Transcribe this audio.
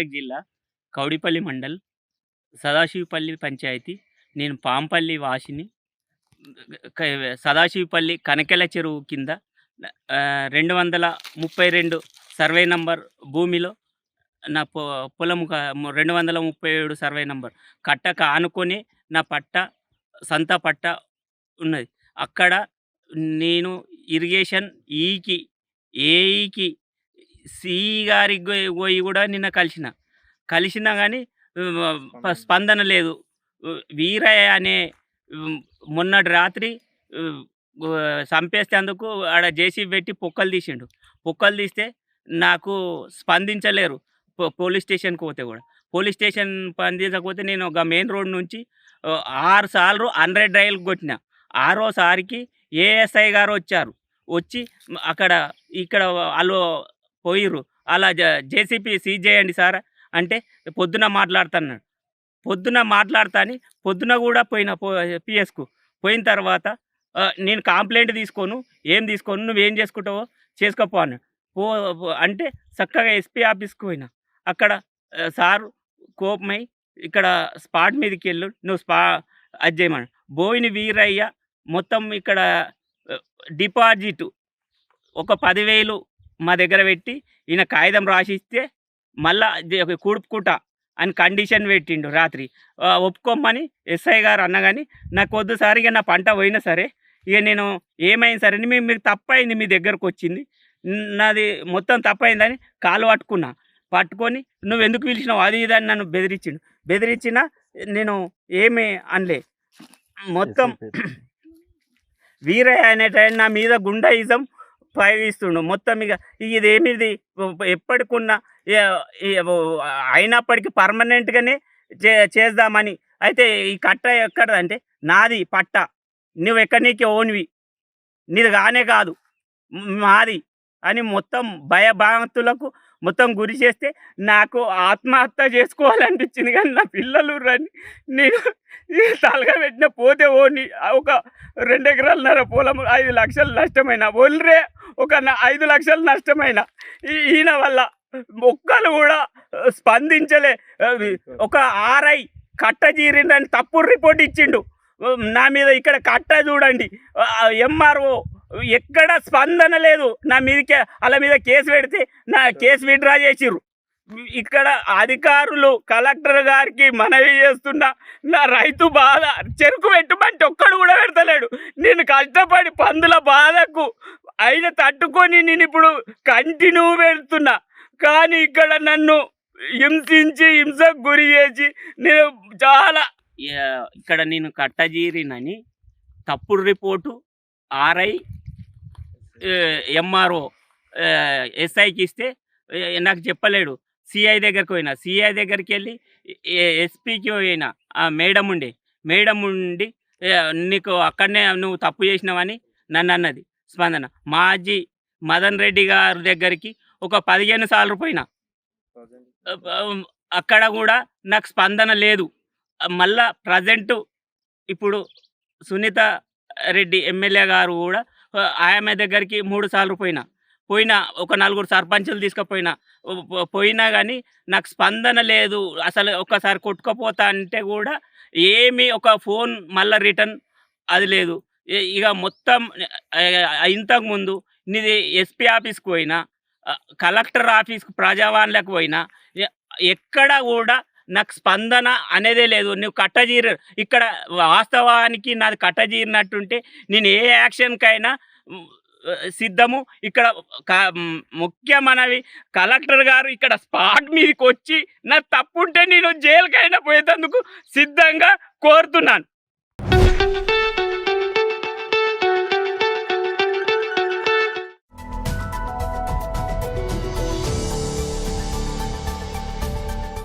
మెదక్ జిల్లా కౌడిపల్లి మండల్ సదాశివపల్లి పంచాయతీ. నేను పాంపల్లి వాసిని. సదాశివపల్లి కనకెల చెరువు కింద 232 సర్వే నంబర్ భూమిలో నా పొలం 237 సర్వే నంబర్ కట్టకు ఆనుకొని నా పట్ట సంత పట్ట ఉన్నది. అక్కడ నేను ఇరిగేషన్ ఏఈకి సిఈ గారికి పోయి కూడా నిన్న కలిసినా కానీ స్పందన లేదు. వీరయ్య అనే మొన్నటి రాత్రి చంపేసేందుకు ఆడ జేసీబీ పెట్టి పొక్కలు తీస్తే నాకు స్పందించలేరు. పోలీస్ స్టేషన్కి పోతే కూడా పోలీస్ స్టేషన్ స్పందించకపోతే నేను ఒక మెయిన్ రోడ్ నుంచి 6 సార్లు 100 డ్రైవ్లు కొట్టిన. 6ఓసారికి ఏఎస్ఐ గారు వచ్చి ఇక్కడ వాళ్ళు పోయిర్రు. అలా జేసీబీ సీజ్ చేయండి సార్ అంటే పొద్దున మాట్లాడుతున్నాడు. పొద్దున కూడా పోయిన పిఎస్కు పోయిన తర్వాత నేను కంప్లైంట్ తీసుకోను, నువ్వేం చేసుకుంటావో చేసుకోపో అన్నాడు. అంటే చక్కగా ఎస్పీ ఆఫీస్కి పోయినా. అక్కడ సారు కోపమై ఇక్కడ స్పాట్ మీదకి వెళ్ళు, నువ్వు అది చేయమని బోయిన వీరయ్య మొత్తం ఇక్కడ డిపాజిట్ ఒక 10,000 మా దగ్గర పెట్టి ఈయన కాగితం రాసిస్తే మళ్ళా కూడుపుకుంటా అని కండిషన్ పెట్టిండు. రాత్రి ఒప్పుకోమని ఎస్ఐ గారు అన్నగాని నాకు వద్దు సార్, ఇక నా పంట పోయినా సరే, ఇక నేను ఏమైంది సరే మీకు తప్పైంది, మీ దగ్గరకు వచ్చింది, నాది మొత్తం తప్పైందని కాలు పట్టుకొని నువ్వు ఎందుకు పిలిచినావు అది ఇది అని నన్ను బెదిరించిన నేను ఏమీ అనలే. మొత్తం వీరయ్య అనేటైనా నా మీద గుండాయిజం ప్రయోగిస్తుండు. మొత్తం ఇదేమిది ఎప్పటికున్నా అయినప్పటికీ పర్మనెంట్గానే చేద్దామని. అయితే ఈ కట్ట ఎక్కడదంటే నాది పట్ట, నువ్వు ఎక్కడికి ఓన్వి, నీది కానే కాదు మాది అని మొత్తం భయభ్రాంతులకు మొత్తం గురి చేస్తే నాకు ఆత్మహత్య చేసుకోవాలనిపించింది. కానీ నా పిల్లలు నేను తలగా పెట్టిన పోతే ఓని ఒక 2 ఎకరాలన్నర పొలం 5 లక్షలు నష్టమైన ఒల్రే ఒక 5 లక్షలు నష్టమైన ఈయన వల్ల మొక్కలు కూడా స్పందించలే. ఒక ఆర్ఐ కట్ట జీరిందని తప్పుడు రిపోర్ట్ ఇచ్చిండు నా మీద. ఇక్కడ కట్ట చూడండి, ఎంఆర్ఓ ఎక్కడ స్పందన లేదు నా మీదకే. వాళ్ళ మీద కేసు పెడితే నా కేసు విత్డ్రా చేసిర్రు. ఇక్కడ అధికారులు కలెక్టర్ గారికి మనవి చేస్తున్నా, నా రైతు బాధ చెరుకు పెట్టమంటే ఒక్కడు కూడా పెడతలేడు. నేను కష్టపడి పందుల బాధకు అయిన తట్టుకొని నేను ఇప్పుడు కంటిన్యూ పెడుతున్నా. కానీ ఇక్కడ నన్ను హింసకు గురి చేసి నేను చాలా ఇక్కడ నేను కట్టజీరినని తప్పుడు రిపోర్టు ఆర్ఐ ఎంఆర్ఓ ఎస్ఐకి ఇస్తే నాకు చెప్పలేడు. సిఐ దగ్గరికి పోయినా, సిఐ దగ్గరికి వెళ్ళి ఎస్పీకి పోయినా. మేడం ఉండి నీకు అక్కడనే నువ్వు తప్పు చేసినావని నన్ను అన్నది. స్పందన మాజీ మదన్ రెడ్డి గారి దగ్గరికి ఒక 15 సార్లు పోయినా, అక్కడ కూడా నాకు స్పందన లేదు. మళ్ళా ప్రజెంటు ఇప్పుడు సునీత రెడ్డి ఎమ్మెల్యే గారు కూడా ఆమె దగ్గరికి 3 సార్లు పోయినా. ఒక 4 సర్పంచులు తీసుకుపోయినా కానీ నాకు స్పందన లేదు. అసలు ఒక్కసారి కొట్టుకుపోతా అంటే కూడా ఏమీ ఒక ఫోన్ మళ్ళీ రిటర్న్ అది లేదు. ఇక మొత్తం ఇంతకుముందు నీది ఎస్పీ ఆఫీస్కి పోయినా, కలెక్టర్ ఆఫీస్కి ప్రజావాణిలకు పోయినా, ఎక్కడ కూడా నాకు స్పందన అనేదే లేదు. నువ్వు కట్టజీరు ఇక్కడ వాస్తవానికి నాది కట్టజీరినట్టుంటే నేను ఏ యాక్షన్కైనా సిద్ధము. ఇక్కడ ముఖ్యమైనవి కలెక్టర్ గారు ఇక్కడ స్పాట్ మీదకి వచ్చి నా తప్పుంటే నేను జైలుకైనా పోయేందుకు సిద్ధంగా కోరుతున్నాను.